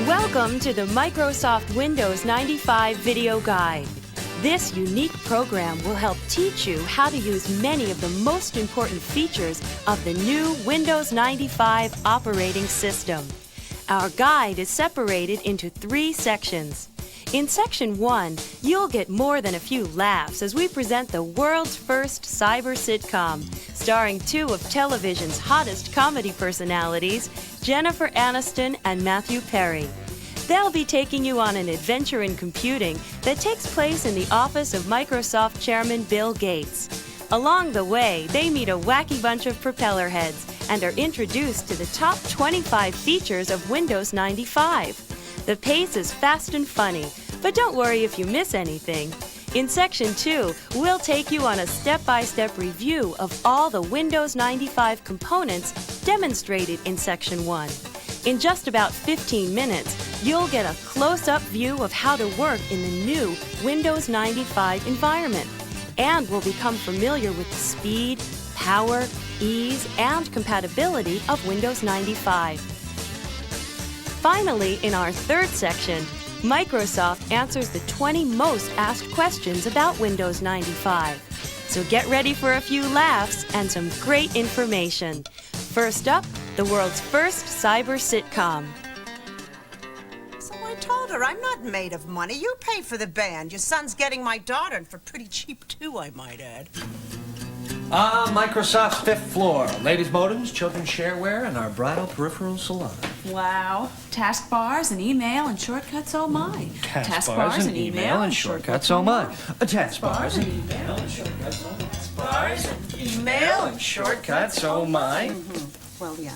Welcome to the Microsoft Windows 95 Video Guide. This unique program will help teach you how to use many of the most important features of the new Windows 95 operating system. Our guide is separated into 3 sections. In Section 1, you'll get more than a few laughs as we present the world's first cyber sitcom, starring 2 of television's hottest comedy personalities, Jennifer Anniston and Matthew Perry. They'll be taking you on an adventure in computing that takes place in the office of Microsoft Chairman Bill Gates. Along the way, they meet a wacky bunch of propeller heads and are introduced to the top 25 features of Windows 95. The pace is fast and funny, but don't worry if you miss anything. In Section 2, we'll take you on a step-by-step review of all the Windows 95 components demonstrated in Section 1. In just about 15 minutes, you'll get a close-up view of how to work in the new Windows 95 environment, and will become familiar with the speed, power, ease, and compatibility of Windows 95. Finally, in our 3rd section, Microsoft answers the 20 most asked questions about Windows 95. So get ready for a few laughs and some great information. First up, the world's first cyber sitcom. So I told her, I'm not made of money. You pay for the band. Your son's getting my daughter, and for pretty cheap, too, I might add. Microsoft's 5th floor. Ladies' modems, children's shareware, and our bridal peripheral salon. Wow. Taskbars and email and shortcuts, oh my. Taskbars and email and shortcuts, oh my. Taskbars and email and shortcuts, oh my. Taskbars and email and shortcuts, oh my. Well, yeah.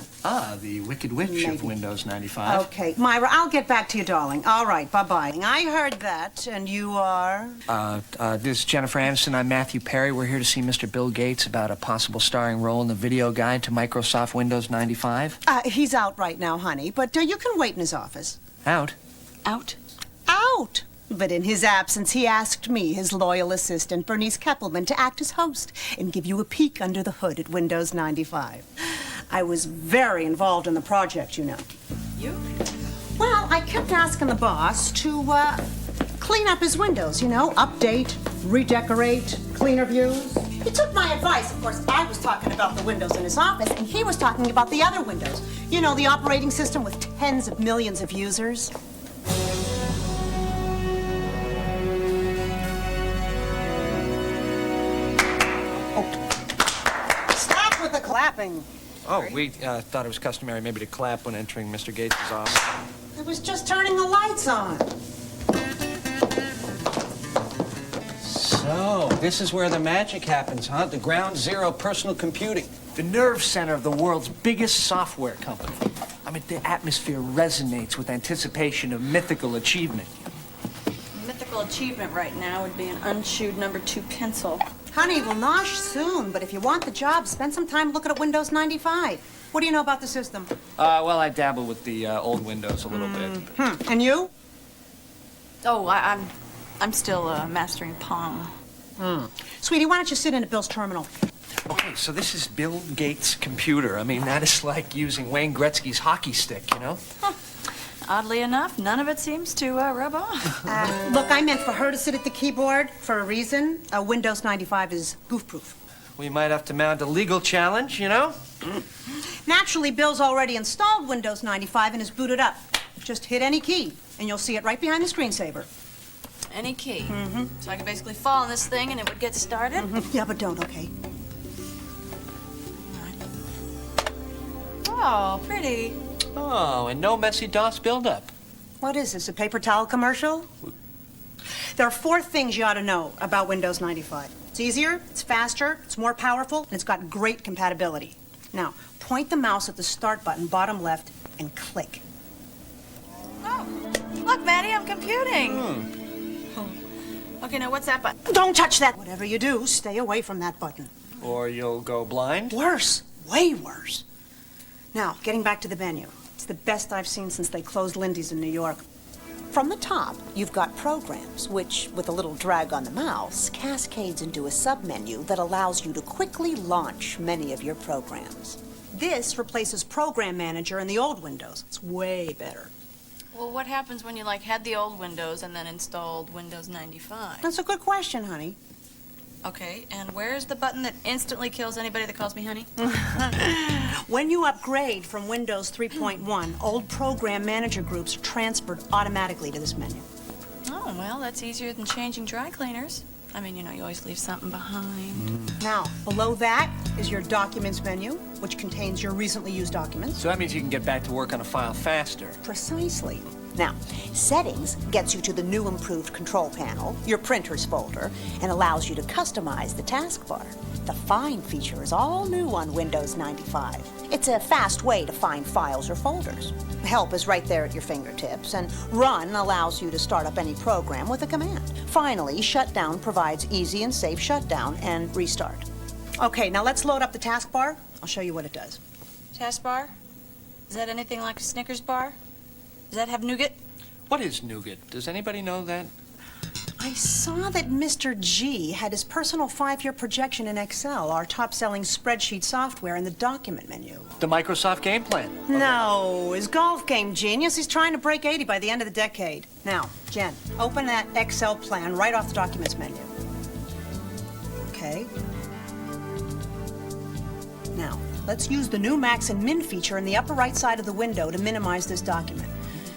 The Wicked Witch of Windows 95. Okay. Myra, I'll get back to you, darling. All right, bye-bye. I heard that, and you are? This is Jennifer Anniston. I'm Matthew Perry. We're here to see Mr. Bill Gates about a possible starring role in the video guide to Microsoft Windows 95. He's out right now, honey, but you can wait in his office. Out? Out. Out! But in his absence, he asked me, his loyal assistant, Bernice Keppelman, to act as host and give you a peek under the hood at Windows 95. I was very involved in the project, you know. You? Well, I kept asking the boss to, clean up his windows, you know, update, redecorate, cleaner views. He took my advice. Of course, I was talking about the windows in his office, and he was talking about the other windows. You know, the operating system with tens of millions of users. Oh. Stop with the clapping. Oh, we thought it was customary maybe to clap when entering Mr. Gates' office. I was just turning the lights on. So, this is where the magic happens, huh? The ground zero personal computing. The nerve center of the world's biggest software company. I mean, the atmosphere resonates with anticipation of mythical achievement. Mythical achievement right now would be an unchewed number 2 pencil. Honey, we'll nosh soon, but if you want the job, spend some time looking at Windows 95. What do you know about the system? Well, I dabble with the old Windows a little bit. And you? Oh, I'm still mastering Pong. Sweetie, why don't you sit in at Bill's terminal? Okay, so this is Bill Gates' computer. I mean, that is like using Wayne Gretzky's hockey stick, you know? Huh. Oddly enough, none of it seems to rub off. Look, I meant for her to sit at the keyboard for a reason. Windows 95 is goof-proof. We might have to mount a legal challenge, you know? Naturally, Bill's already installed Windows 95 and is booted up. Just hit any key, and you'll see it right behind the screensaver. Any key? So I could basically fall on this thing and it would get started? Yeah, but don't, okay? Oh, pretty. Oh, and no messy DOS buildup. What is this, a paper towel commercial? There are 4 things you ought to know about Windows 95. It's easier, it's faster, it's more powerful, and it's got great compatibility. Now, point the mouse at the start button, bottom left, and click. Oh, look, Maddie, I'm computing. Okay, now what's that button? Don't touch that! Whatever you do, stay away from that button. Or you'll go blind? Worse, way worse. Now, getting back to the menu. It's the best I've seen since they closed Lindy's in New York. From the top, you've got programs, which, with a little drag on the mouse, cascades into a submenu that allows you to quickly launch many of your programs. This replaces Program Manager in the old Windows. It's way better. Well, what happens when you, like, had the old Windows and then installed Windows 95? That's a good question, honey. Okay, and where's the button that instantly kills anybody that calls me honey? When you upgrade from Windows 3.1, old Program Manager groups are transferred automatically to this menu. Oh, well, that's easier than changing dry cleaners. I mean, you know, you always leave something behind. Now, below that is your Documents menu, which contains your recently used documents. So that means you can get back to work on a file faster. Precisely. Now, Settings gets you to the new improved control panel, your Printers folder, and allows you to customize the taskbar. The Find feature is all new on Windows 95. It's a fast way to find files or folders. Help is right there at your fingertips, and Run allows you to start up any program with a command. Finally, Shutdown provides easy and safe shutdown and restart. Okay, now let's load up the taskbar. I'll show you what it does. Taskbar? Is that anything like a Snickers bar? Does that have nougat? What is nougat? Does anybody know that? I saw that Mr. G had his personal 5-year projection in Excel, our top-selling spreadsheet software, in the document menu. The Microsoft game plan. No, his golf game genius. He's trying to break 80 by the end of the decade. Now, Jen, open that Excel plan right off the documents menu. Okay. Now, let's use the new Max and Min feature in the upper right side of the window to minimize this document.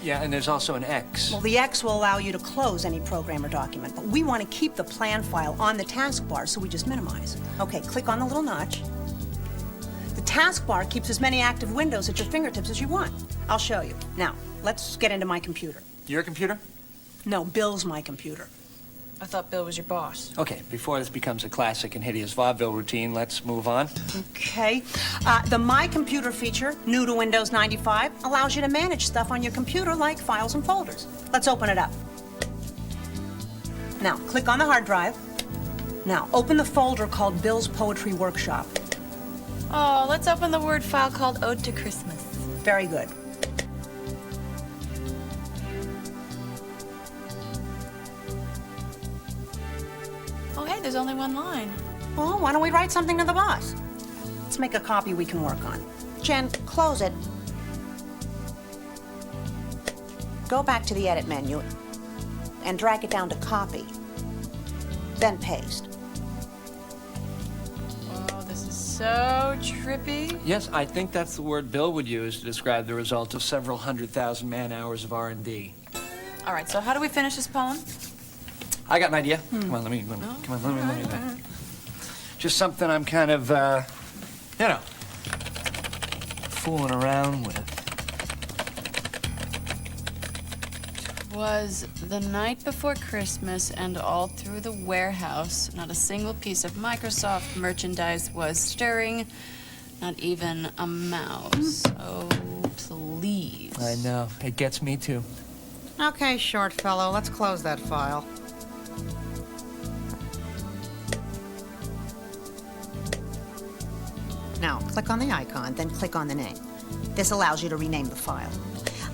Yeah, and there's also an X. Well, the X will allow you to close any program or document, but we want to keep the plan file on the taskbar, so we just minimize. Okay, click on the little notch. The taskbar keeps as many active windows at your fingertips as you want. I'll show you. Now, let's get into my computer. Your computer? No, Bill's my computer. I thought Bill was your boss. Okay, before this becomes a classic and hideous vaudeville routine, let's move on. Okay. The My Computer feature, new to Windows 95, allows you to manage stuff on your computer like files and folders. Let's open it up. Now, click on the hard drive. Now, open the folder called Bill's Poetry Workshop. Oh, let's open the Word file called Ode to Christmas. Very good. Oh, hey, there's only one line. Well, why don't we write something to the boss? Let's make a copy we can work on. Jen, close it. Go back to the Edit menu and drag it down to Copy. Then Paste. Oh, this is so trippy. Yes, I think that's the word Bill would use to describe the result of several 100,000 man-hours of R&D. All right, so how do we finish this poem? I got an idea. Come on, let me do that. Just something I'm kind of, you know, fooling around with. Was the night before Christmas, and all through the warehouse, not a single piece of Microsoft merchandise was stirring, not even a mouse. Oh, please. I know. It gets me, too. Okay, short fellow, let's close that file. Now, click on the icon, then click on the name. This allows you to rename the file.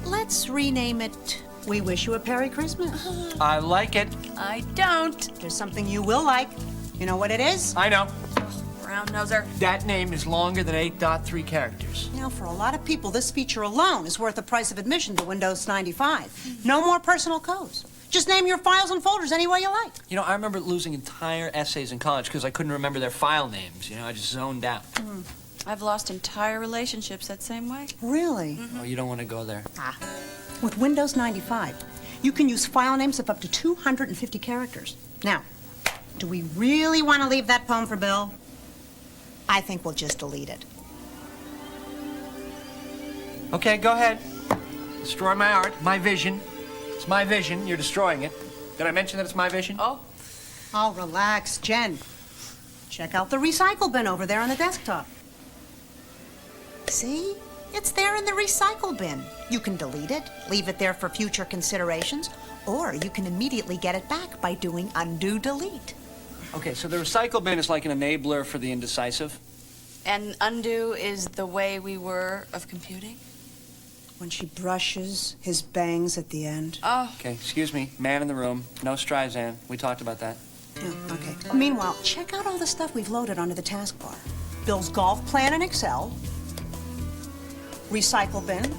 Let's rename it We Wish You a Merry Christmas. I like it. I don't. There's something you will like. You know what it is? I know. Brown noser. That name is longer than 8.3 characters. You know, for a lot of people, this feature alone is worth the price of admission to Windows 95. No more personal codes. Just name your files and folders any way you like. You know, I remember losing entire essays in college because I couldn't remember their file names. You know, I just zoned out. I've lost entire relationships that same way. Really? Oh, you don't want to go there. With Windows 95, you can use file names of up to 250 characters. Now, do we really want to leave that poem for Bill? I think we'll just delete it. Okay, go ahead. Destroy my art, my vision. It's my vision. You're destroying it. Did I mention that it's my vision? Oh. Oh, relax, Jen. Check out the recycle bin over there on the desktop. See? It's there in the recycle bin. You can delete it, leave it there for future considerations, or you can immediately get it back by doing undo delete. Okay, so the recycle bin is like an enabler for the indecisive. And undo is the way we were of computing? When she brushes his bangs at the end. Oh. Okay, excuse me. Man in the room. No Streisand. We talked about that. Yeah, okay. Meanwhile, check out all the stuff we've loaded onto the taskbar. Bill's golf plan in Excel, recycle bin,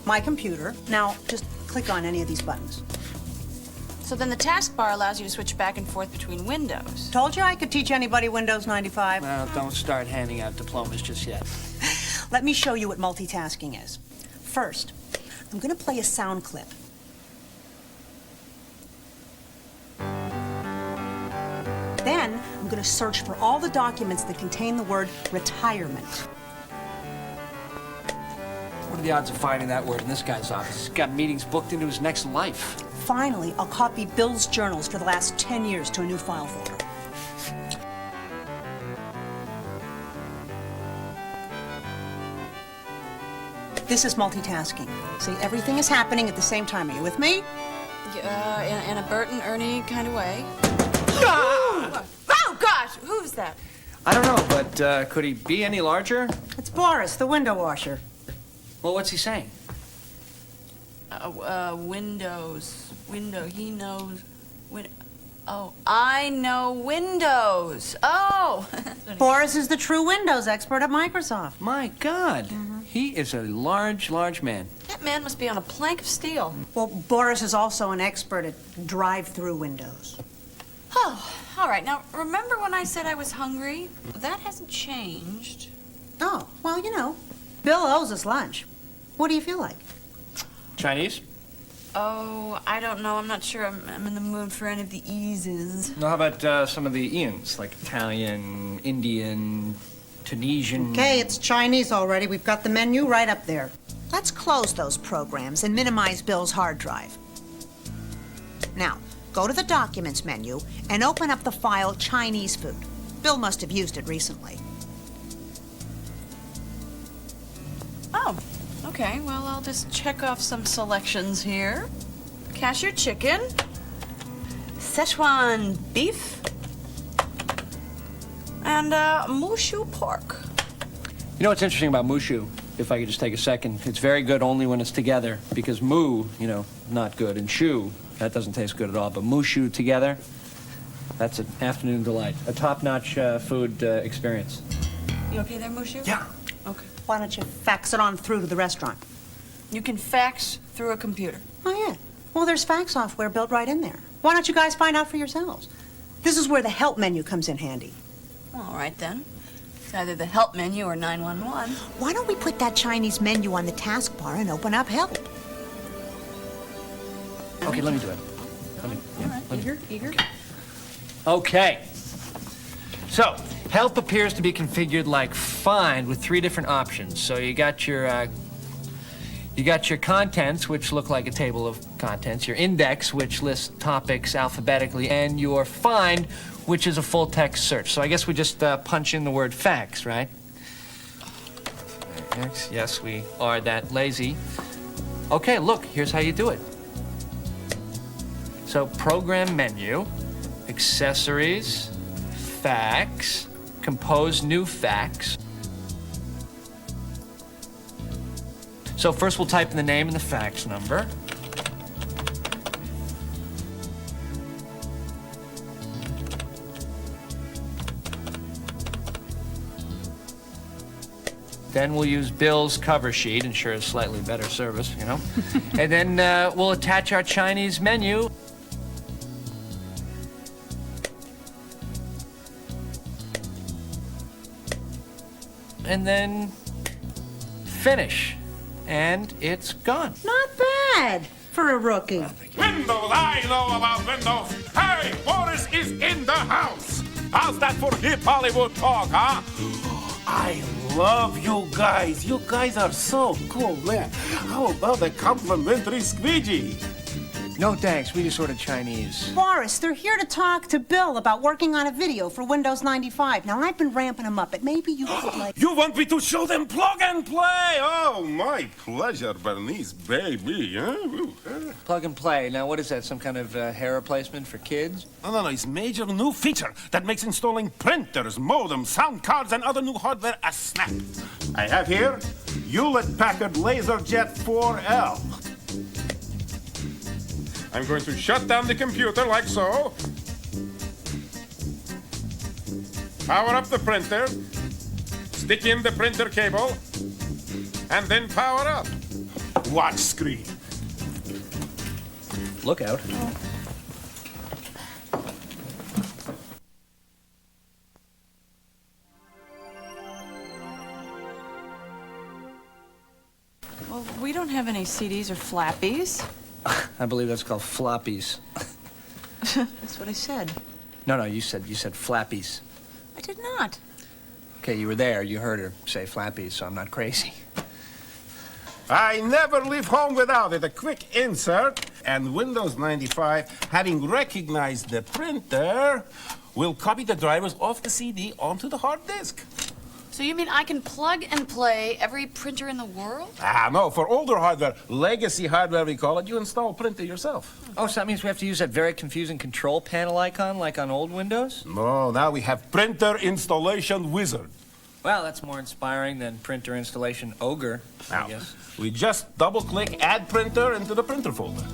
my computer. Now, just click on any of these buttons. So then the taskbar allows you to switch back and forth between windows. Told you I could teach anybody Windows 95. Well, don't start handing out diplomas just yet. Let me show you what multitasking is. First, I'm going to play a sound clip. Then, I'm going to search for all the documents that contain the word retirement. What are the odds of finding that word in this guy's office? He's got meetings booked into his next life. Finally, I'll copy Bill's journals for the last 10 years to a new file folder. This is multitasking. See, everything is happening at the same time. Are you with me? In a Bert and Ernie kind of way. Ah! Oh, gosh! Who's that? I don't know, but could he be any larger? It's Boris, the window washer. Well, what's he saying? Windows. Window. He knows. Oh, I know Windows. Oh! Boris is the true Windows expert at Microsoft. My God. He is a large, large man. That man must be on a plank of steel. Well, Boris is also an expert at drive-through windows. Oh, all right. Now, remember when I said I was hungry? That hasn't changed. Oh, well, you know, Bill owes us lunch. What do you feel like? Chinese? Oh, I don't know. I'm not sure I'm in the mood for any of the eases. Well, how about some of the Ians, like Italian, Indian, Tunisian? Okay, it's Chinese already. We've got the menu right up there. Let's close those programs and minimize Bill's hard drive. Now, go to the Documents menu and open up the file Chinese food. Bill must have used it recently. Oh, okay. Well, I'll just check off some selections here. Cashew chicken, Szechuan beef, and mushu pork. You know what's interesting about mushu? If I could just take a second, it's very good only when it's together, because mu, not good, and shu, that doesn't taste good at all. But mushu together, that's an afternoon delight, a top-notch food experience. You okay there, mushu? Yeah. Okay. Why don't you fax it on through to the restaurant? You can fax through a computer. Oh, yeah. Well, there's fax software built right in there. Why don't you guys find out for yourselves? This is where the help menu comes in handy. All right, then. It's either the help menu or 911. Why don't we put that Chinese menu on the taskbar and open up help? Okay, let me do it. All right, eager. Okay. So, help appears to be configured like find with 3 different options. So you got your contents, which look like a table of contents, your index, which lists topics alphabetically, and your find, which is a full text search. So I guess we just punch in the word fax, right? Yes, we are that lazy. Okay, look, here's how you do it. So program menu, accessories, fax, compose new fax. So first we'll type in the name and the fax number. Then we'll use Bill's cover sheet, ensures slightly better service, And then we'll attach our Chinese menu. And then finish. And it's gone. Not bad for a rookie. Windows, I know about Windows. Hey, Boris is in the house. How's that for hip Hollywood talk, huh? I love you guys. You guys are so cool, man. How about a complimentary squeegee? No thanks, we just ordered Chinese. Boris, they're here to talk to Bill about working on a video for Windows 95. Now, I've been ramping him up, but maybe you could, like... You want me to show them plug and play? Oh, my pleasure, Bernice, baby. Huh? Plug and play. Now, what is that, some kind of hair replacement for kids? No, it's major new feature that makes installing printers, modems, sound cards, and other new hardware a snap. I have here Hewlett-Packard LaserJet 4L. I'm going to shut down the computer like so. Power up the printer. Stick in the printer cable. and then power up. Watch screen. Look out. Well, we don't have any CDs or flappies. I believe that's called floppies. That's what I said. No, you said flappies. I did not. Okay, you were there. You heard her say flappies, so I'm not crazy. I never leave home without it. A quick insert, and Windows 95, having recognized the printer, will copy the drivers off the CD onto the hard disk. So you mean I can plug and play every printer in the world? No, for older hardware, legacy hardware we call it, you install printer yourself. Oh, so that means we have to use that very confusing control panel icon like on old Windows? No, now we have printer installation wizard. Well, that's more inspiring than printer installation ogre, Now, I guess. we just double-click Add Printer into the printer folder.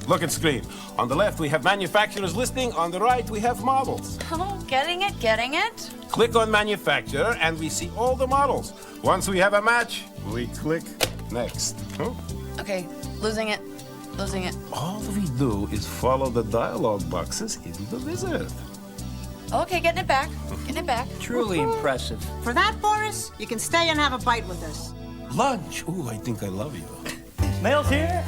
Look at screen. On the left, we have manufacturer's listing. On the right, we have models. Oh, getting it, getting it. Click on manufacturer, and we see all the models. Once we have a match, we click next. Okay, losing it. All we do is follow the dialog boxes in the wizard. Okay, getting it back. Truly impressive. For that, Boris, you can stay and have a bite with us. Lunch. Ooh, I think I love you. Mail's here.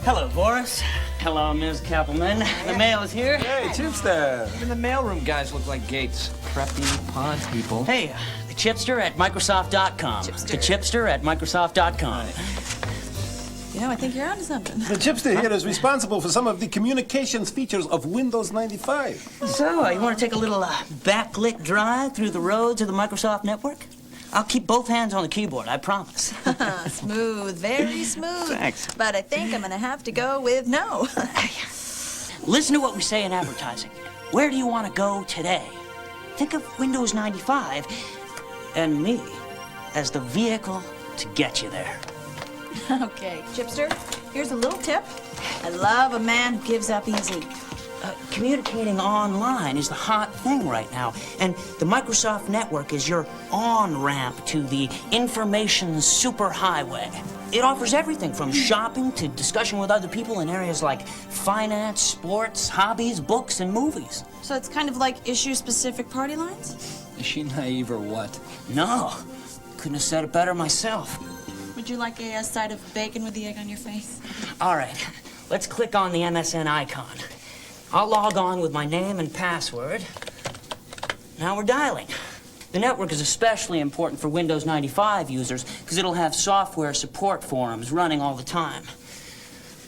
Hello, Boris. Hello, Ms. Kappelman. The mail is here. Hey, Chipster. Even the mailroom guys look like Gates. Preppy pond people. Hey, the chipster at Microsoft.com. The chipster at Microsoft.com. You know, I think you're onto something. The Chipster here is responsible for some of the communications features of Windows 95. So, you want to take a little backlit drive through the roads of the Microsoft network? I'll keep both hands on the keyboard, I promise. Smooth, very smooth. Thanks. But I think I'm gonna have to go with no. Listen to what we say in advertising. Where do you want to go today? Think of Windows 95 and me as the vehicle to get you there. Okay, Chipster, here's a little tip. I love a man who gives up easy. Communicating online is the hot thing right now, and the Microsoft network is your on-ramp to the information superhighway. It offers everything from shopping to discussion with other people in areas like finance, sports, hobbies, books, and movies. So it's kind of like issue-specific party lines? Is she naive or what? No, couldn't have said it better myself. Would you like a side of bacon with the egg on your face? All right, let's click on the MSN icon. I'll log on with my name and password. Now we're dialing. The network is especially important for Windows 95 users because it'll have software support forums running all the time.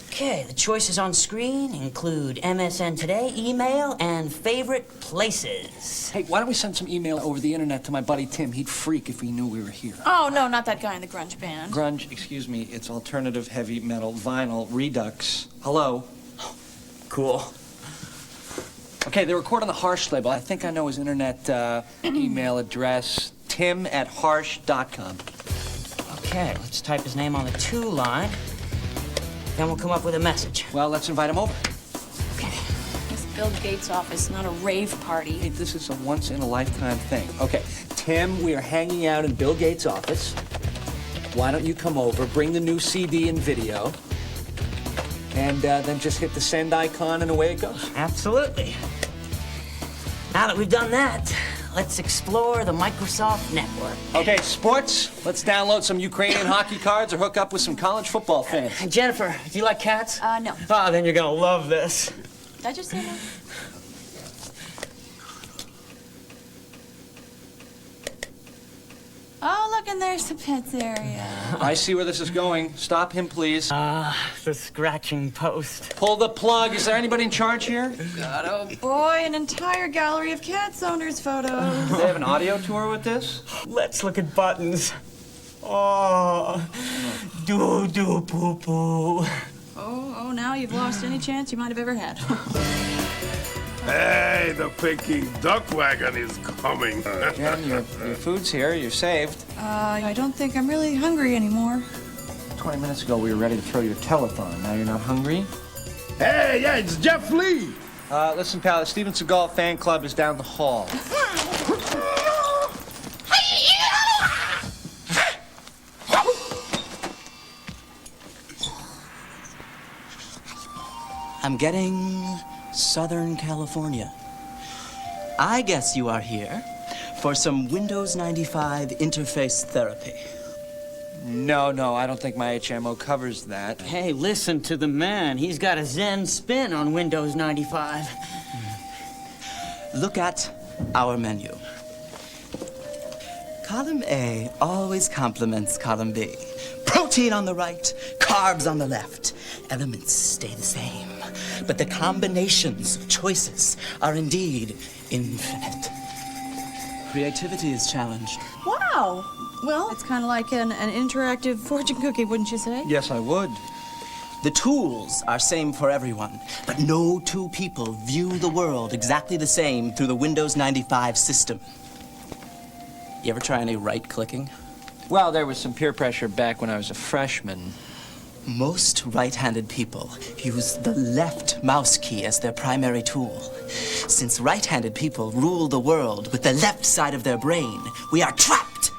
Okay, the choices on screen include MSN Today, email, and favorite places. Hey, why don't we send some email over the internet to my buddy Tim? He'd freak if he knew we were here. Oh, no, not that guy in the grunge band. Grunge, excuse me, it's alternative heavy metal vinyl redux. Hello? Cool. Okay, they record on the Harsh label. I think I know his internet email address, tim@harsh.com. Okay, let's type his name on the to line. Then we'll come up with a message. Well, let's invite him over. Okay. It's Bill Gates' office, not a rave party. Hey, this is a once-in-a-lifetime thing. Okay, Tim, we are hanging out in Bill Gates' office. Why don't you come over, bring the new CD and video, and then just hit the send icon and away it goes. Absolutely. Now that we've done that, let's explore the Microsoft network. Okay, sports, let's download some Ukrainian hockey cards or hook up with some college football fans. Hey, Jennifer, do you like cats? No. Oh, then you're gonna love this. Did I just say that? Oh, look, and there's the pets area. I see where this is going. Stop him, please. The scratching post. Pull the plug. Is there anybody in charge here? God, oh boy, an entire gallery of cats owners' photos. Do they have an audio tour with this? Let's look at buttons. Oh, poo-poo. Oh, now you've lost any chance you might have ever had. Hey, the Peking duck wagon is coming. Jen, your food's here. You're saved. I don't think I'm really hungry anymore. 20 minutes ago, we were ready to throw you a telethon. Now you're not hungry? Hey, yeah, it's Jeff Lee. Listen, pal, the Steven Seagal fan club is down the hall. I'm getting Southern California. I guess you are here for some Windows 95 interface therapy. No, I don't think my HMO covers that. Hey, listen to the man. He's got a Zen spin on Windows 95. Look at our menu. Column A always complements column B. Protein on the right, carbs on the left. Elements stay the same, but the combinations of choices are indeed infinite. Creativity is challenged. Wow. Well, it's kind of like an interactive fortune cookie, wouldn't you say? Yes, I would. The tools are same for everyone, but no two people view the world exactly the same through the Windows 95 system. You ever try any right-clicking? Well, there was some peer pressure back when I was a freshman. Most right-handed people use the left mouse key as their primary tool. Since right-handed people rule the world with the left side of their brain, we are trapped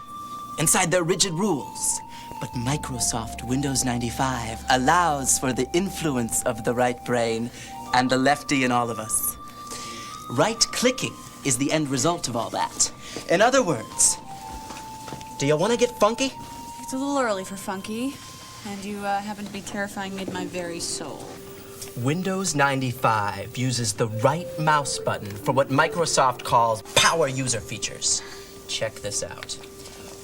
inside their rigid rules. But Microsoft Windows 95 allows for the influence of the right brain and the lefty in all of us. Right-clicking is the end result of all that. In other words, do you want to get funky? It's a little early for funky, and you happen to be terrifying me to my very soul. Windows 95 uses the right mouse button for what Microsoft calls power user features. Check this out.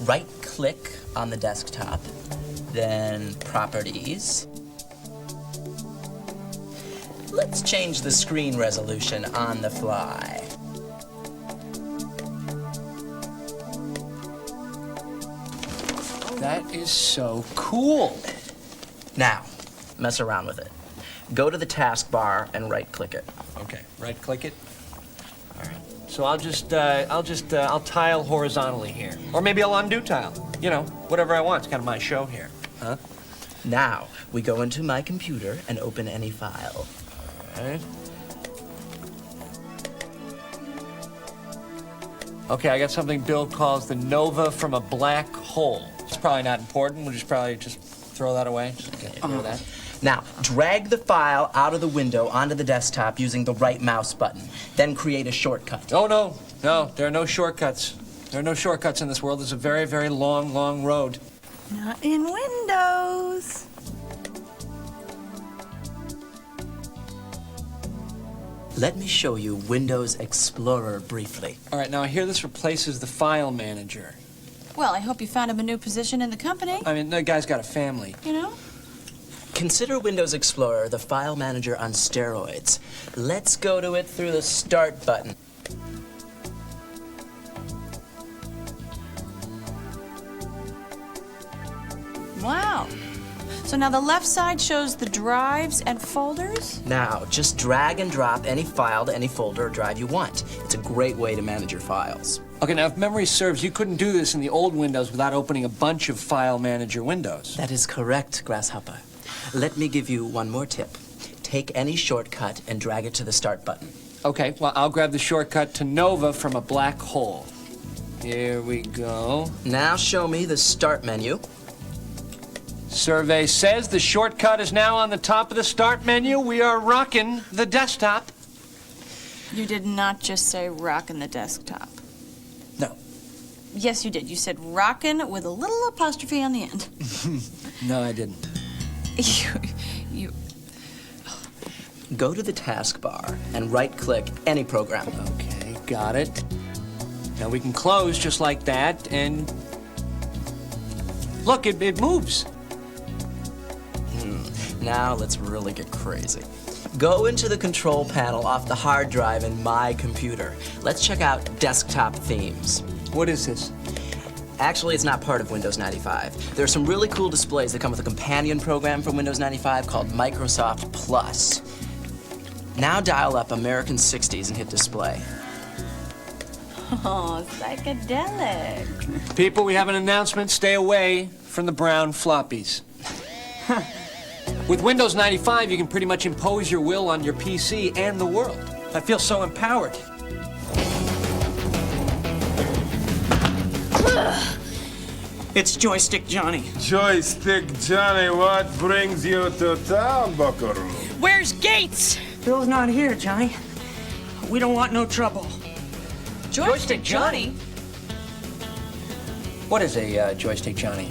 Right-click on the desktop, then Properties. Let's change the screen resolution on the fly. That is so cool. Now, mess around with it. Go to the taskbar and right-click it. Okay, right-click it. All right. So I'll tile horizontally here, or maybe I'll undo tile. You know, whatever I want. It's kind of my show here, huh? Now, we go into my computer and open any file. All right. Okay, I got something Bill calls the nova from a black hole. It's probably not important. We'll probably just throw that away. Just get rid of that. Now, drag the file out of the window onto the desktop using the right mouse button. Then create a shortcut. Oh, no, there are no shortcuts. There are no shortcuts in this world. It's a very, very long, long road. Not in Windows. Let me show you Windows Explorer briefly. All right, now I hear this replaces the file manager. Well, I hope you found him a new position in the company. I mean, the guy's got a family. You know? Consider Windows Explorer the file manager on steroids. Let's go to it through the Start button. Wow. So now the left side shows the drives and folders? Now, just drag and drop any file to any folder or drive you want. It's a great way to manage your files. Okay, now if memory serves, you couldn't do this in the old Windows without opening a bunch of file manager windows. That is correct, Grasshopper. Let me give you one more tip. Take any shortcut and drag it to the Start button. Okay, well, I'll grab the shortcut to Nova from a black hole. Here we go. Now show me the Start menu. Survey says the shortcut is now on the top of the Start menu. We are rocking the desktop. You did not just say rockin' the desktop. No. Yes, you did. You said rockin' with a little apostrophe on the end. No, I didn't. You... Go to the taskbar and right-click any program. Okay, got it. Now we can close just like that, and look, it moves. Now let's really get crazy. Go into the control panel off the hard drive in my computer. Let's check out desktop themes. What is this? Actually, it's not part of Windows 95. There are some really cool displays that come with a companion program from Windows 95 called Microsoft Plus. Now dial up American 60s and hit display. Oh, psychedelic. People, we have an announcement. Stay away from the brown floppies. With Windows 95, you can pretty much impose your will on your PC and the world. I feel so empowered. It's Joystick Johnny. Joystick Johnny, what brings you to town, Buckaroo? Where's Gates? Bill's not here, Johnny. We don't want no trouble. Joystick Johnny? What is a joystick Johnny?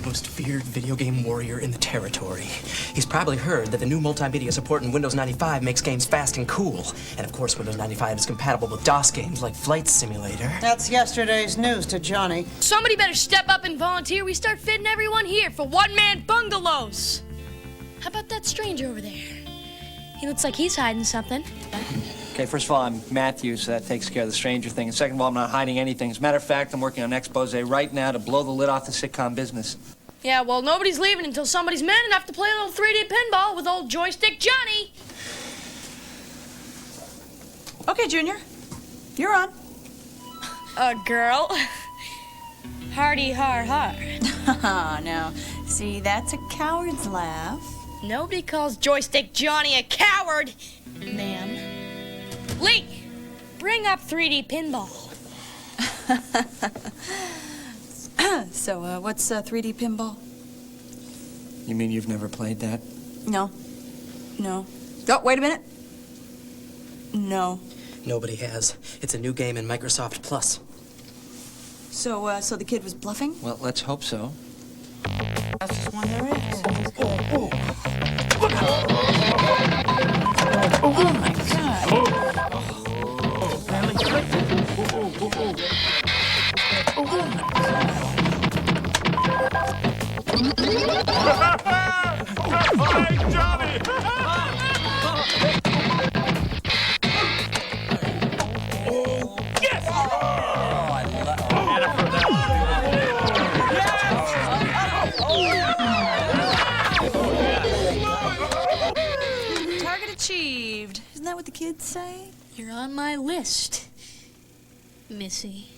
Most feared video game warrior in the territory. He's probably heard that the new multimedia support in Windows 95 makes games fast and cool. And of course, Windows 95 is compatible with DOS games like Flight Simulator. That's yesterday's news to Johnny. Somebody better step up and volunteer. We start fitting everyone here for one-man bungalows. How about that stranger over there? He looks like he's hiding something. Okay, first of all, I'm Matthew, so that takes care of the stranger thing. And second of all, I'm not hiding anything. As a matter of fact, I'm working on an expose right now to blow the lid off the sitcom business. Yeah, well, nobody's leaving until somebody's man enough to play a little 3D pinball with old Joystick Johnny. Okay, Junior. You're on. Girl. Hardy har har. Now, see, that's a coward's laugh. Nobody calls Joystick Johnny a coward, ma'am. Lee, bring up 3D pinball. So, what's 3D pinball? You mean you've never played that? No. No. Oh, wait a minute. No. Nobody has. It's a new game in Microsoft Plus. So, so the kid was bluffing? Well, let's hope so. That's just one there is. Oh, my God. Hey, Johnny! Yes! Target achieved. Isn't that what the kids say? You're on my list, Missy.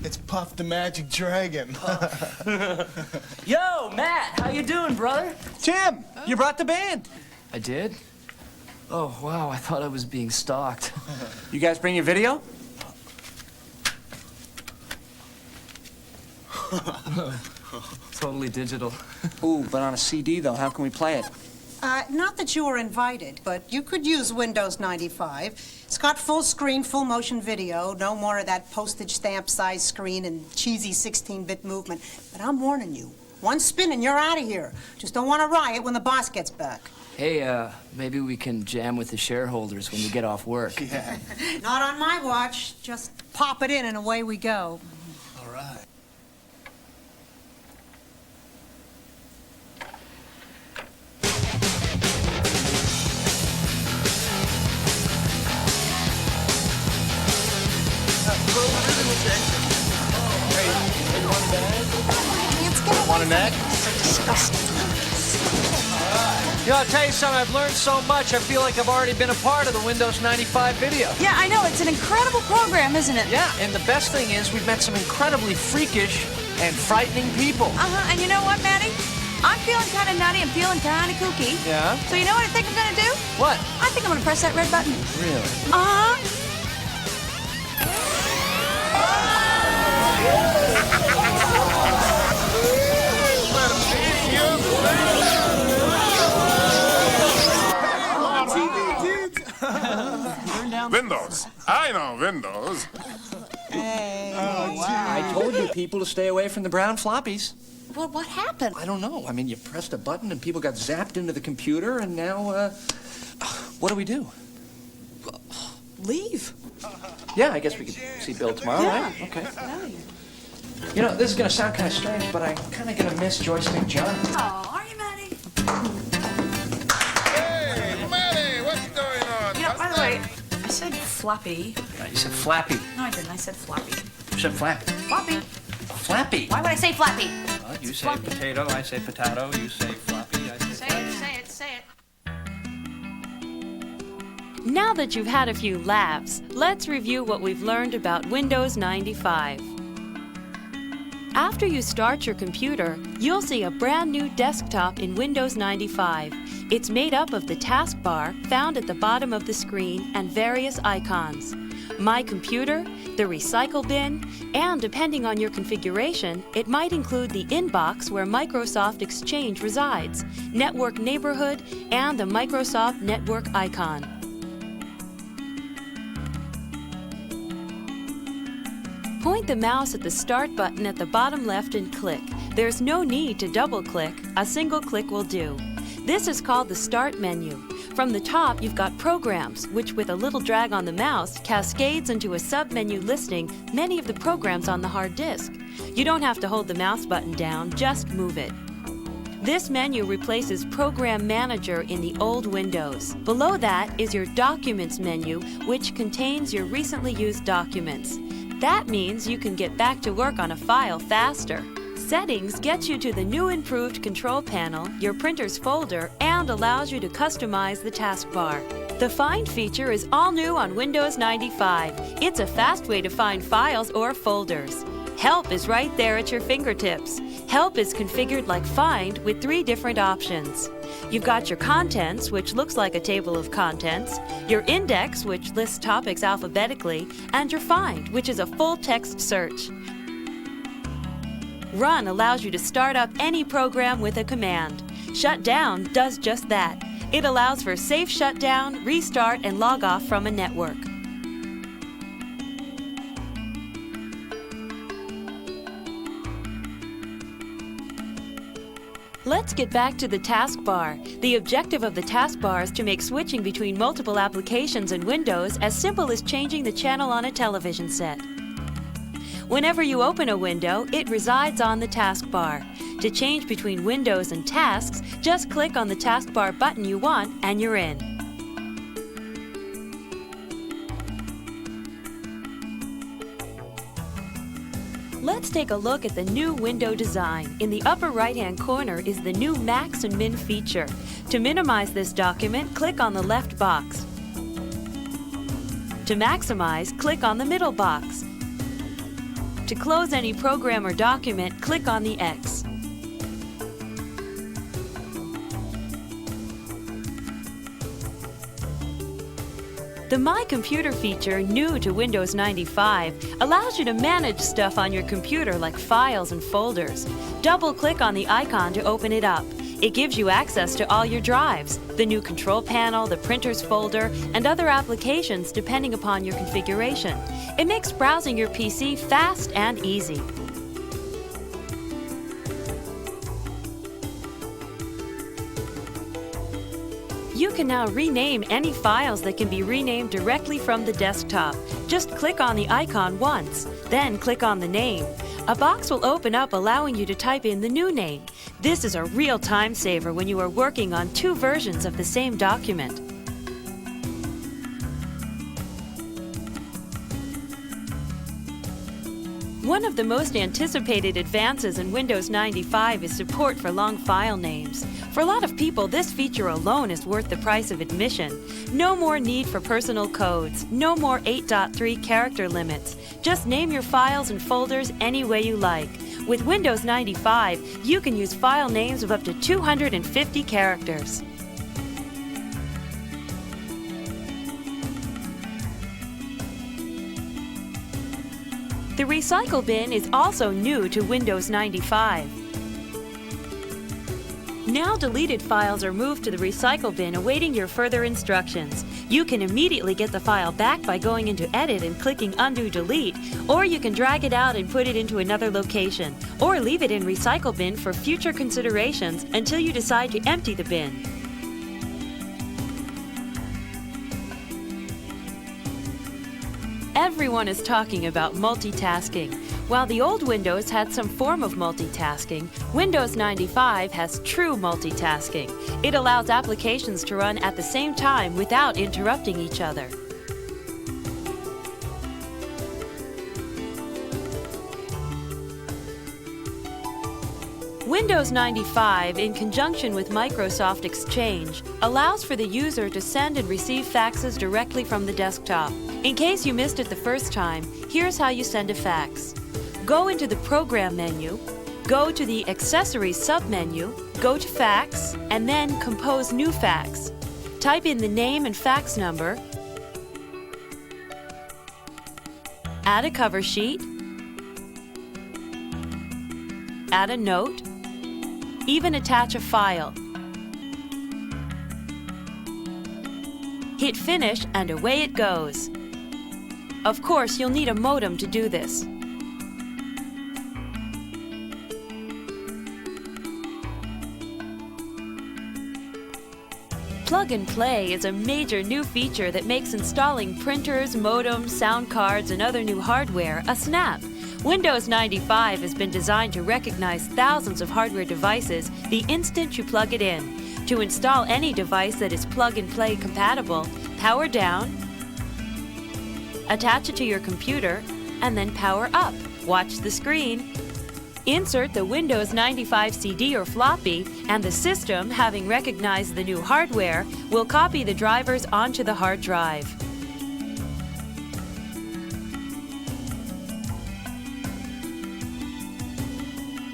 It's Puff the Magic Dragon. Yo, Matt, how you doing, brother? Tim, you brought the band. I did? Oh, wow, I thought I was being stalked. You guys bring your video? Totally digital. Ooh, but on a CD, though. How can we play it? Not that you were invited, but you could use Windows 95. It's got full screen, full motion video, no more of that postage stamp size screen and cheesy 16-bit movement. But I'm warning you, one spin and you're out of here. Just don't want to riot when the boss gets back. Hey, maybe we can jam with the shareholders when we get off work. Yeah. Not on my watch. Just pop it in and away we go. All right. Want a neck? So disgusting. You know, I'll tell you something. I've learned so much. I feel like I've already been a part of the Windows 95 video. Yeah, I know. It's an incredible program, isn't it? Yeah, and the best thing is we've met some incredibly freakish and frightening people. Uh-huh. And you know what, Maddie? I'm feeling kind of nutty and feeling kind of kooky. Yeah? So you know what I think I'm going to do? What? I think I'm going to press that red button. Really? Uh-huh. Windows. I know Windows. I told you people to stay away from the brown floppies. Well, what happened? I don't know. I mean, you pressed a button and people got zapped into the computer, and now, what do we do? Leave. Yeah, I guess we could see Bill tomorrow, Yeah. right? Okay. You know, this is going to sound kind of strange, but I'm kind of going to miss Joystick Johnny. Oh, are you, Maddie? Hey, Maddie, what's going on? Yeah, by the way, I said floppy. You said flappy. No, I didn't. I said floppy. You said flappy. Floppy. Flappy. Why would I say floppy? Well, you say potato, I say potato, you say floppy, I say flappy. Say it. Now that you've had a few laughs, let's review what we've learned about Windows 95. After you start your computer, you'll see a brand new desktop in Windows 95. It's made up of the taskbar found at the bottom of the screen and various icons. My Computer, the Recycle Bin, and depending on your configuration, it might include the inbox where Microsoft Exchange resides, Network Neighborhood, and the Microsoft Network icon. Point the mouse at the Start button at the bottom left and click. There's no need to double-click. A single click will do. This is called the Start menu. From the top, you've got Programs, which with a little drag on the mouse cascades into a sub-menu listing many of the programs on the hard disk. You don't have to hold the mouse button down, just move it. This menu replaces Program Manager in the old Windows. Below that is your Documents menu, which contains your recently used documents. That means you can get back to work on a file faster. Settings gets you to the new improved control panel, your printer's folder, and allows you to customize the taskbar. The Find feature is all new on Windows 95. It's a fast way to find files or folders. Help is right there at your fingertips. Help is configured like Find with 3 different options. You've got your Contents, which looks like a table of contents, your Index, which lists topics alphabetically, and your Find, which is a full-text search. Run allows you to start up any program with a command. Shut down does just that. It allows for safe shutdown, restart, and log off from a network. Let's get back to the taskbar. The objective of the taskbar is to make switching between multiple applications in Windows as simple as changing the channel on a television set. Whenever you open a window, it resides on the taskbar. To change between windows and tasks, just click on the taskbar button you want and you're in. Let's take a look at the new window design. In the upper right-hand corner is the new Max and Min feature. To minimize this document, click on the left box. To maximize, click on the middle box. To close any program or document, click on the X. The My Computer feature, new to Windows 95, allows you to manage stuff on your computer like files and folders. Double-click on the icon to open it up. It gives you access to all your drives, the new control panel, the printer's folder, and other applications depending upon your configuration. It makes browsing your PC fast and easy. You can now rename any files that can be renamed directly from the desktop. Just click on the icon once, then click on the name. A box will open up allowing you to type in the new name. This is a real time saver when you are working on 2 versions of the same document. One of the most anticipated advances in Windows 95 is support for long file names. For a lot of people, this feature alone is worth the price of admission. No more need for personal codes, no more 8.3 character limits. Just name your files and folders any way you like. With Windows 95, you can use file names of up to 250 characters. The Recycle Bin is also new to Windows 95. Now deleted files are moved to the Recycle Bin awaiting your further instructions. You can immediately get the file back by going into Edit and clicking Undo Delete, or you can drag it out and put it into another location, or leave it in Recycle Bin for future considerations until you decide to empty the bin. Everyone is talking about multitasking. While the old Windows had some form of multitasking, Windows 95 has true multitasking. It allows applications to run at the same time without interrupting each other. Windows 95, in conjunction with Microsoft Exchange, allows for the user to send and receive faxes directly from the desktop. In case you missed it the first time, here's how you send a fax. Go into the Program menu, go to the Accessories submenu, go to Fax, and then Compose New Fax. Type in the name and fax number, Add a cover sheet. Add a note. Even attach a file. Hit finish and away it goes. Of course, you'll need a modem to do this. Plug and Play is a major new feature that makes installing printers, modems, sound cards, and other new hardware a snap. Windows 95 has been designed to recognize thousands of hardware devices the instant you plug it in. To install any device that is Plug and Play compatible, power down, attach it to your computer, and then power up. Watch the screen. Insert the Windows 95 CD or floppy, and the system, having recognized the new hardware, will copy the drivers onto the hard drive.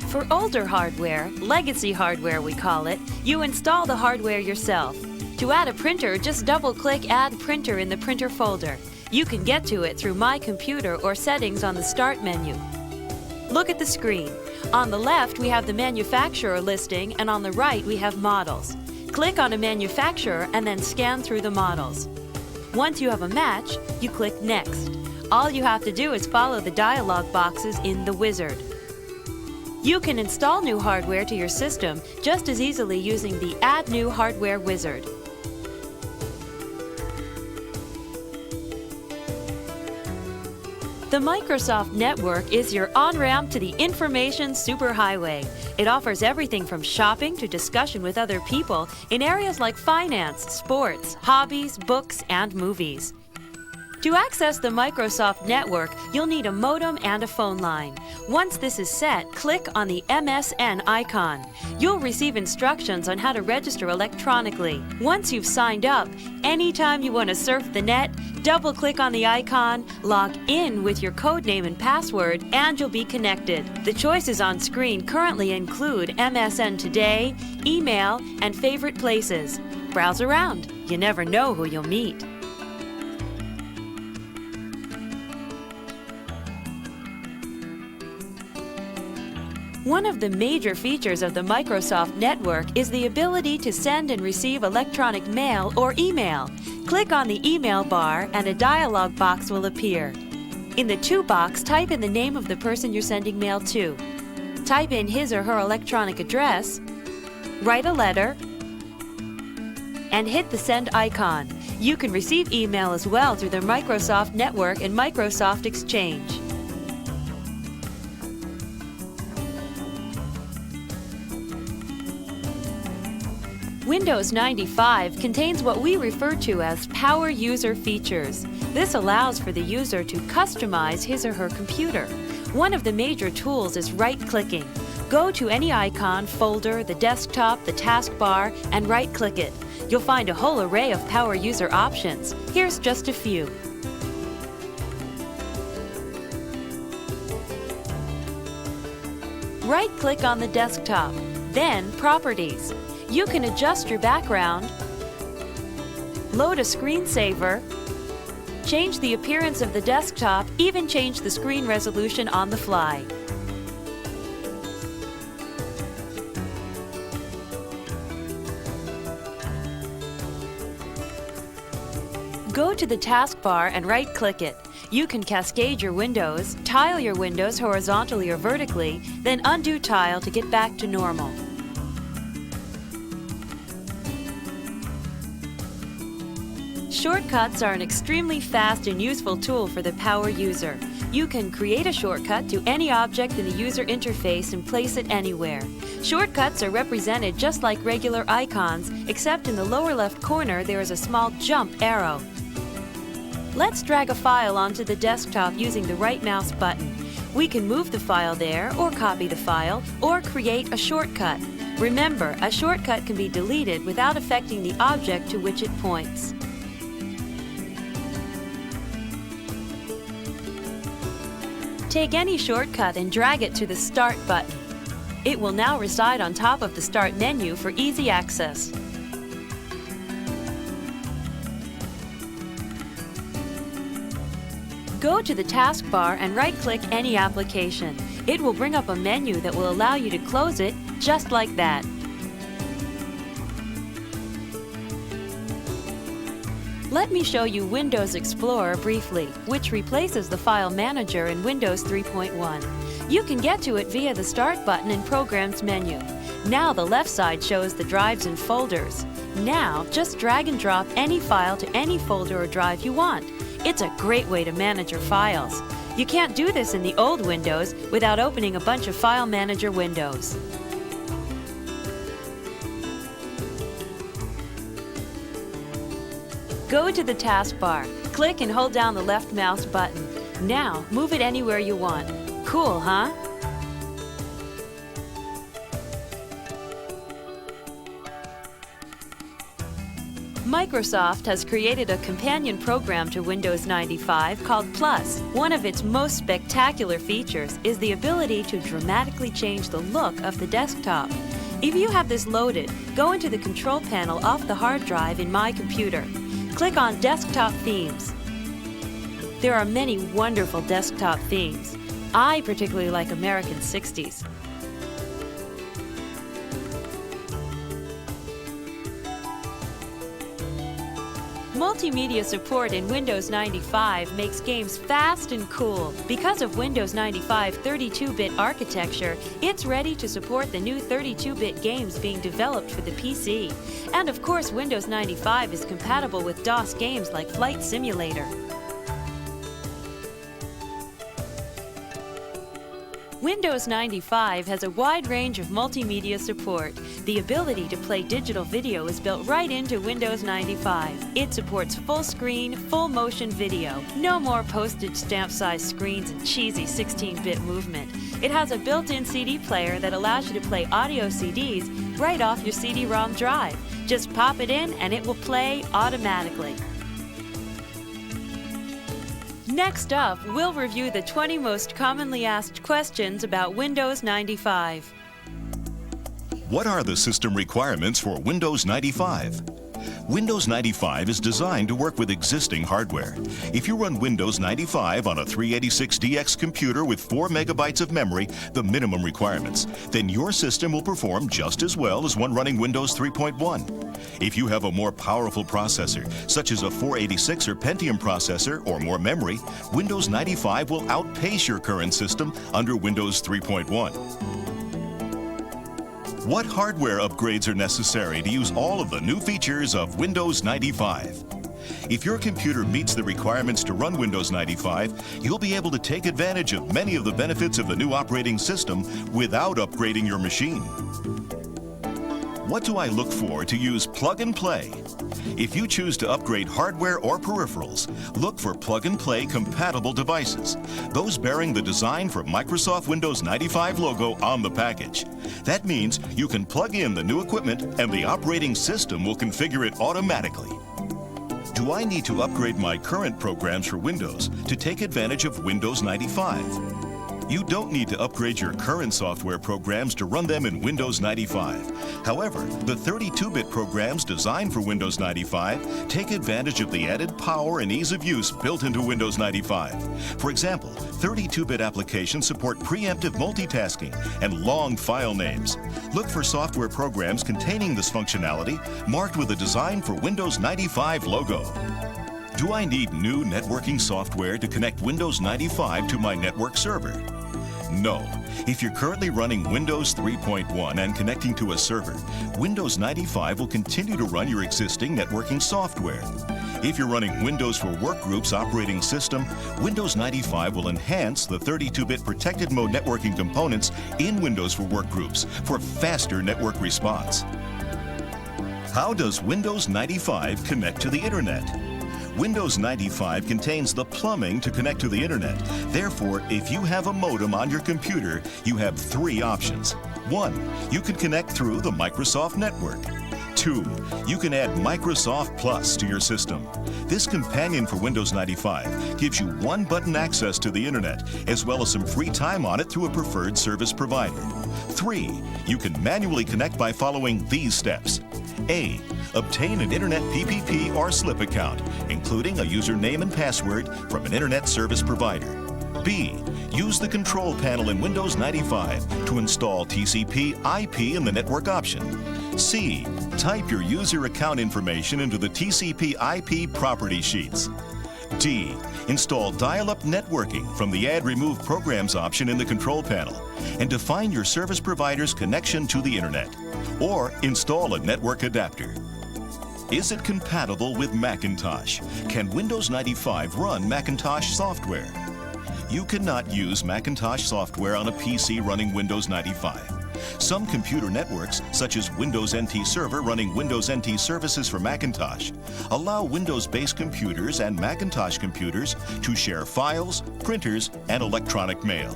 For older hardware, legacy hardware we call it, you install the hardware yourself. To add a printer, just double-click Add Printer in the Printer folder. You can get to it through My Computer or Settings on the Start menu. Look at the screen. On the left, we have the manufacturer listing, and on the right, we have models. Click on a manufacturer and then scan through the models. Once you have a match, you click Next. All you have to do is follow the dialog boxes in the wizard. You can install new hardware to your system just as easily using the Add New Hardware wizard. The Microsoft Network is your on-ramp to the information superhighway. It offers everything from shopping to discussion with other people in areas like finance, sports, hobbies, books, and movies. To access the Microsoft Network, you'll need a modem and a phone line. Once this is set, click on the MSN icon. You'll receive instructions on how to register electronically. Once you've signed up, anytime you want to surf the net, double-click on the icon, log in with your codename and password, and you'll be connected. The choices on screen currently include MSN Today, email, and favorite places. Browse around. You never know who you'll meet. One of the major features of the Microsoft Network is the ability to send and receive electronic mail or email. Click on the email bar and a dialog box will appear. In the To box, type in the name of the person you're sending mail to. Type in his or her electronic address, write a letter, and hit the send icon. You can receive email as well through the Microsoft Network and Microsoft Exchange. Windows 95 contains what we refer to as power user features. This allows for the user to customize his or her computer. One of the major tools is right-clicking. Go to any icon, folder, the desktop, the taskbar, and right-click it. You'll find a whole array of power user options. Here's just a few. Right-click on the desktop, then Properties. You can adjust your background, load a screensaver, change the appearance of the desktop, even change the screen resolution on the fly. Go to the taskbar and right-click it. You can cascade your windows, tile your windows horizontally or vertically, then undo tile to get back to normal. Shortcuts are an extremely fast and useful tool for the power user. You can create a shortcut to any object in the user interface and place it anywhere. Shortcuts are represented just like regular icons, except in the lower left corner there is a small jump arrow. Let's drag a file onto the desktop using the right mouse button. We can move the file there, or copy the file, or create a shortcut. Remember, a shortcut can be deleted without affecting the object to which it points. Take any shortcut and drag it to the Start button. It will now reside on top of the Start menu for easy access. Go to the taskbar and right-click any application. It will bring up a menu that will allow you to close it just like that. Let me show you Windows Explorer briefly, which replaces the File Manager in Windows 3.1. You can get to it via the Start button in Programs menu. Now the left side shows the drives and folders. Now, just drag and drop any file to any folder or drive you want. It's a great way to manage your files. You can't do this in the old Windows without opening a bunch of File Manager windows. Go to the taskbar, click and hold down the left mouse button. Now, move it anywhere you want. Cool, huh? Microsoft has created a companion program to Windows 95 called Plus. One of its most spectacular features is the ability to dramatically change the look of the desktop. If you have this loaded, go into the control panel off the hard drive in My Computer. Click on Desktop Themes. There are many wonderful desktop themes. I particularly like American 60s. Multimedia support in Windows 95 makes games fast and cool. Because of Windows 95 32-bit architecture, it's ready to support the new 32-bit games being developed for the PC. And of course, Windows 95 is compatible with DOS games like Flight Simulator. Windows 95 has a wide range of multimedia support. The ability to play digital video is built right into Windows 95. It supports full screen, full motion video. No more postage stamp sized screens and cheesy 16-bit movement. It has a built-in CD player that allows you to play audio CDs right off your CD-ROM drive. Just pop it in and it will play automatically. Next up, we'll review the 20 most commonly asked questions about Windows 95. What are the system requirements for Windows 95? Windows 95 is designed to work with existing hardware. If you run Windows 95 on a 386DX computer with 4 megabytes of memory, the minimum requirements, then your system will perform just as well as one running Windows 3.1. If you have a more powerful processor, such as a 486 or Pentium processor or more memory, Windows 95 will outpace your current system under Windows 3.1. What hardware upgrades are necessary to use all of the new features of Windows 95? If your computer meets the requirements to run Windows 95, you'll be able to take advantage of many of the benefits of the new operating system without upgrading your machine. What do I look for to use Plug and Play? If you choose to upgrade hardware or peripherals, look for Plug and Play compatible devices, those bearing the Design for Microsoft Windows 95 logo on the package. That means you can plug in the new equipment and the operating system will configure it automatically. Do I need to upgrade my current programs for Windows to take advantage of Windows 95? You don't need to upgrade your current software programs to run them in Windows 95. However, the 32-bit programs designed for Windows 95 take advantage of the added power and ease of use built into Windows 95. For example, 32-bit applications support preemptive multitasking and long file names. Look for software programs containing this functionality marked with a Design for Windows 95 logo. Do I need new networking software to connect Windows 95 to my network server? No. If you're currently running Windows 3.1 and connecting to a server, Windows 95 will continue to run your existing networking software. If you're running Windows for Workgroups operating system, Windows 95 will enhance the 32-bit protected mode networking components in Windows for Workgroups for faster network response. How does Windows 95 connect to the Internet? Windows 95 contains the plumbing to connect to the Internet. Therefore, if you have a modem on your computer, you have 3 options. 1, you can connect through the Microsoft network. 2, you can add Microsoft Plus to your system. This companion for Windows 95 gives you one-button access to the Internet, as well as some free time on it through a preferred service provider. 3, you can manually connect by following these steps. A. Obtain an Internet PPP or SLIP account, including a username and password from an Internet service provider. B. Use the control panel in Windows 95 to install TCP/IP in the network option. C. Type your user account information into the TCP/IP property sheets. D. Install dial-up networking from the Add Remove Programs option in the control panel and define your service provider's connection to the Internet. Or install a network adapter. Is it compatible with Macintosh? Can Windows 95 run Macintosh software? You cannot use Macintosh software on a PC running Windows 95. Some computer networks, such as Windows NT Server running Windows NT services for Macintosh, allow Windows-based computers and Macintosh computers to share files, printers, and electronic mail.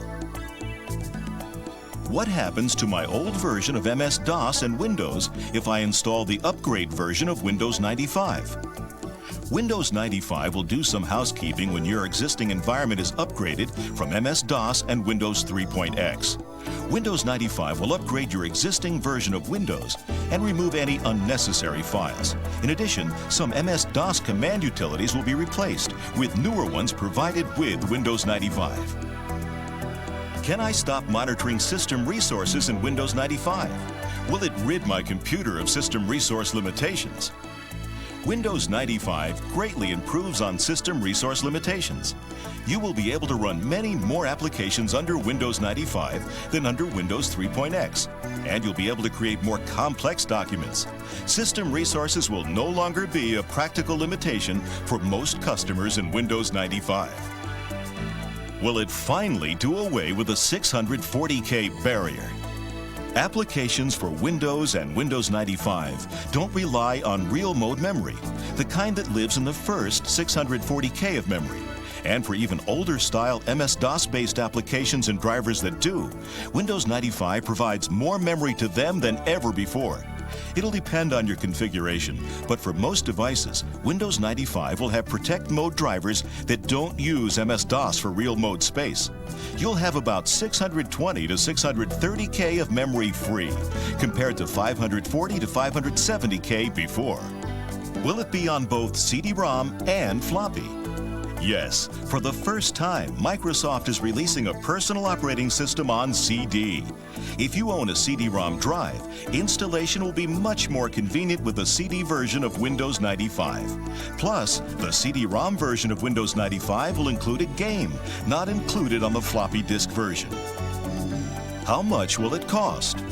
What happens to my old version of MS-DOS and Windows if I install the upgrade version of Windows 95? Windows 95 will do some housekeeping when your existing environment is upgraded from MS-DOS and Windows 3.x. Windows 95 will upgrade your existing version of Windows and remove any unnecessary files. In addition, some MS-DOS command utilities will be replaced with newer ones provided with Windows 95. Can I stop monitoring system resources in Windows 95? Will it rid my computer of system resource limitations? Windows 95 greatly improves on system resource limitations. You will be able to run many more applications under Windows 95 than under Windows 3.x, and you'll be able to create more complex documents. System resources will no longer be a practical limitation for most customers in Windows 95. Will it finally do away with the 640K barrier? Applications for Windows and Windows 95 don't rely on real mode memory, the kind that lives in the first 640K of memory. And for even older style MS-DOS-based applications and drivers that do, Windows 95 provides more memory to them than ever before. It'll depend on your configuration, but for most devices, Windows 95 will have Protect Mode drivers that don't use MS-DOS for real mode space. You'll have about 620 to 630K of memory free, compared to 540 to 570K before. Will it be on both CD-ROM and floppy? Yes, for the first time, Microsoft is releasing a personal operating system on CD. If you own a CD-ROM drive, installation will be much more convenient with the CD version of Windows 95. Plus, the CD-ROM version of Windows 95 will include a game, not included on the floppy disk version. How much will it cost?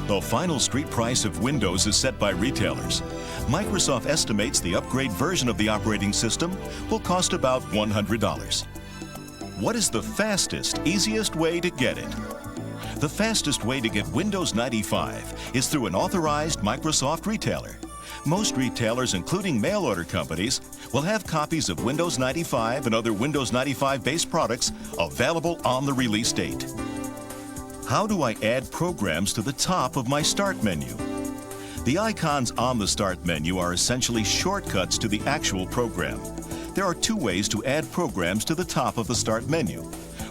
The final street price of Windows is set by retailers. Microsoft estimates the upgrade version of the operating system will cost about $100. What is the fastest, easiest way to get it? The fastest way to get Windows 95 is through an authorized Microsoft retailer. Most retailers, including mail order companies, will have copies of Windows 95 and other Windows 95-based products available on the release date. How do I add programs to the top of my Start menu? The icons on the Start menu are essentially shortcuts to the actual program. There are two ways to add programs to the top of the Start menu.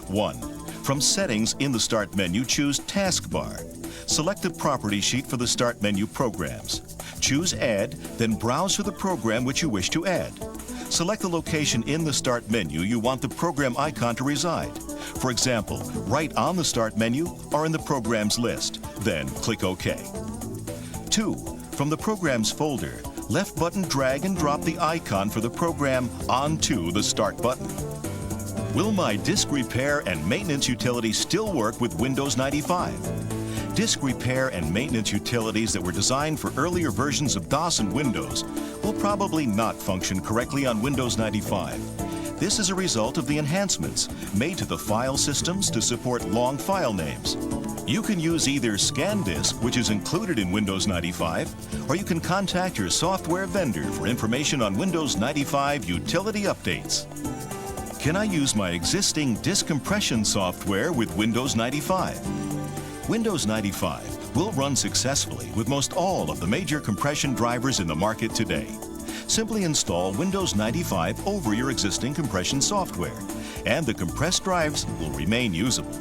1. From Settings in the Start menu, choose Taskbar. Select the property sheet for the Start menu programs. Choose Add, then browse for the program which you wish to add. Select the location in the Start menu you want the program icon to reside. For example, right on the Start menu or in the Programs list. Then click OK. 2. From the Programs folder, left button drag and drop the icon for the program onto the Start button. Will my disk repair and maintenance utility still work with Windows 95? Disk repair and maintenance utilities that were designed for earlier versions of DOS and Windows will probably not function correctly on Windows 95. This is a result of the enhancements made to the file systems to support long file names. You can use either ScanDisk, which is included in Windows 95, or you can contact your software vendor for information on Windows 95 utility updates. Can I use my existing disk compression software with Windows 95? Windows 95 will run successfully with most all of the major compression drivers in the market today. Simply install Windows 95 over your existing compression software, and the compressed drives will remain usable.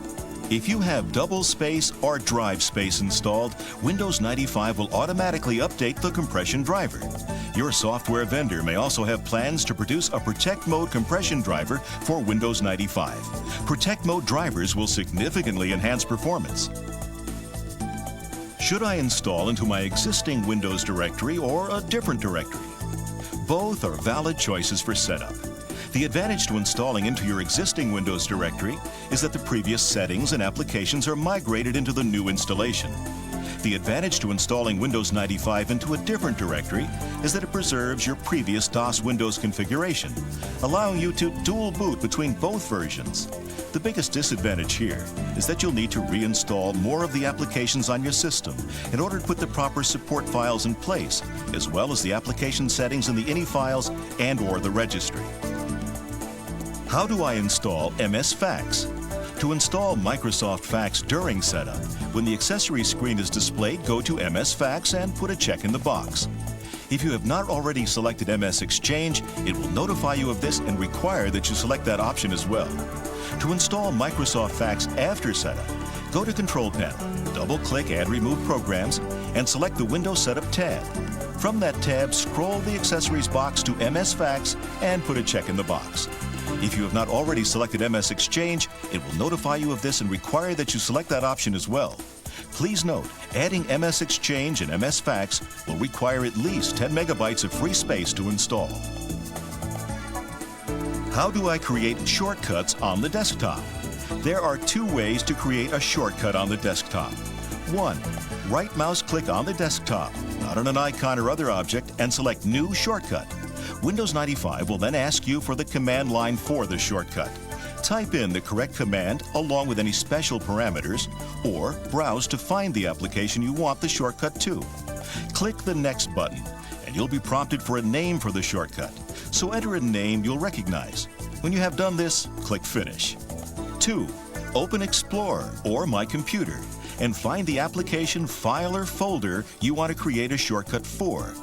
If you have double space or drive space installed, Windows 95 will automatically update the compression driver. Your software vendor may also have plans to produce a Protect Mode compression driver for Windows 95. Protect Mode drivers will significantly enhance performance. Should I install into my existing Windows directory or a different directory? Both are valid choices for setup. The advantage to installing into your existing Windows directory is that the previous settings and applications are migrated into the new installation. The advantage to installing Windows 95 into a different directory is that it preserves your previous DOS Windows configuration, allowing you to dual boot between both versions. The biggest disadvantage here is that you'll need to reinstall more of the applications on your system in order to put the proper support files in place, as well as the application settings in the INI files and/or the registry. How do I install MS Fax? To install Microsoft Fax during setup, when the accessory screen is displayed, go to MS Fax and put a check in the box. If you have not already selected MS Exchange, it will notify you of this and require that you select that option as well. To install Microsoft Fax after setup, go to Control Panel, double-click Add Remove Programs, and select the Windows Setup tab. From that tab, scroll the accessories box to MS Fax and put a check in the box. If you have not already selected MS Exchange, it will notify you of this and require that you select that option as well. Please note, adding MS Exchange and MS Fax will require at least 10 megabytes of free space to install. How do I create shortcuts on the desktop? There are two ways to create a shortcut on the desktop. 1. Right mouse click on the desktop, not on an icon or other object, and select New Shortcut. Windows 95 will then ask you for the command line for the shortcut. Type in the correct command along with any special parameters, or browse to find the application you want the shortcut to. Click the Next button, and you'll be prompted for a name for the shortcut. So enter a name you'll recognize. When you have done this, click Finish. 2. Open Explorer or My Computer and find the application, file, or folder you want to create a shortcut for.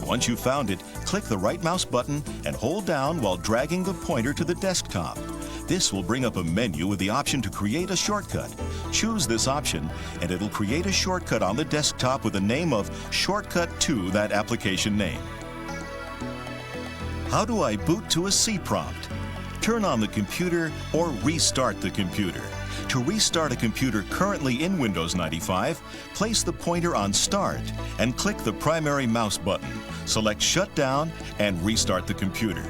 Once you've found it, click the right mouse button and hold down while dragging the pointer to the desktop. This will bring up a menu with the option to create a shortcut. Choose this option and it'll create a shortcut on the desktop with the name of Shortcut to that application name. How do I boot to a C prompt? Turn on the computer or restart the computer. To restart a computer currently in Windows 95, place the pointer on Start and click the primary mouse button. Select Shut Down and restart the computer.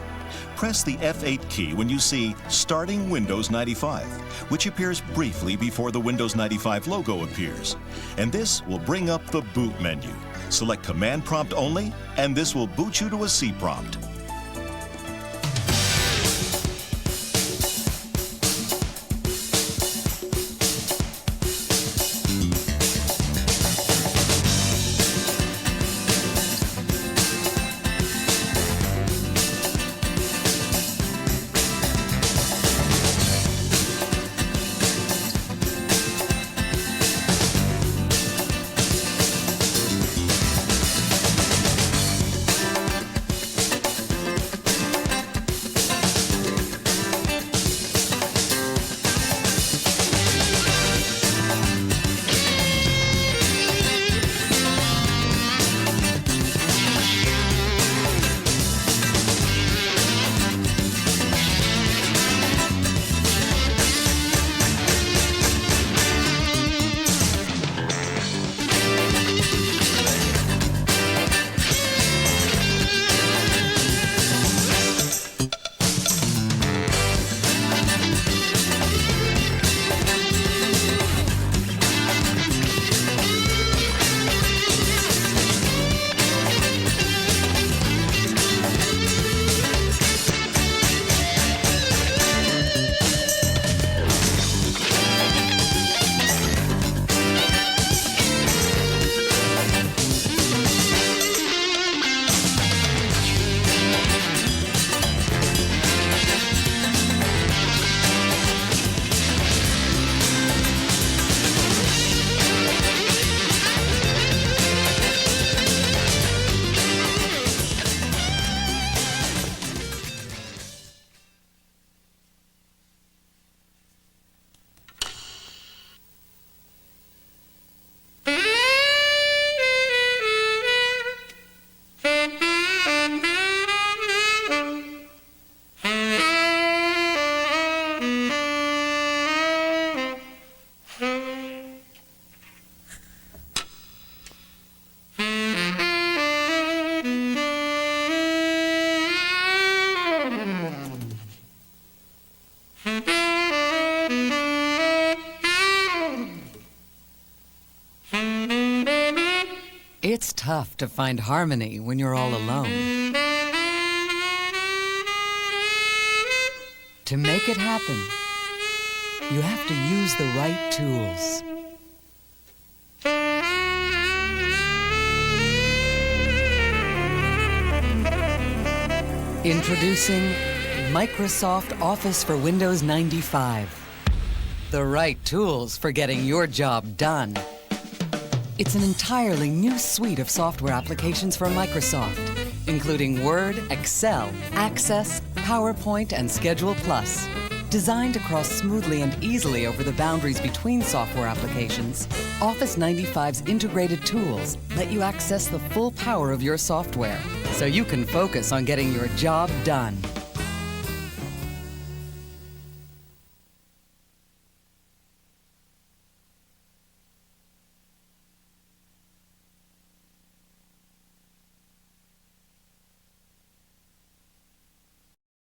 Press the F8 key when you see Starting Windows 95, which appears briefly before the Windows 95 logo appears. And this will bring up the boot menu. Select Command Prompt only, and this will boot you to a C prompt. tough to find harmony when you're all alone. To make it happen, you have to use the right tools. Introducing Microsoft Office for Windows 95. The right tools for getting your job done. It's an entirely new suite of software applications from Microsoft, including Word, Excel, Access, PowerPoint, and Schedule Plus. Designed to cross smoothly and easily over the boundaries between software applications, Office 95's integrated tools let you access the full power of your software, so you can focus on getting your job done.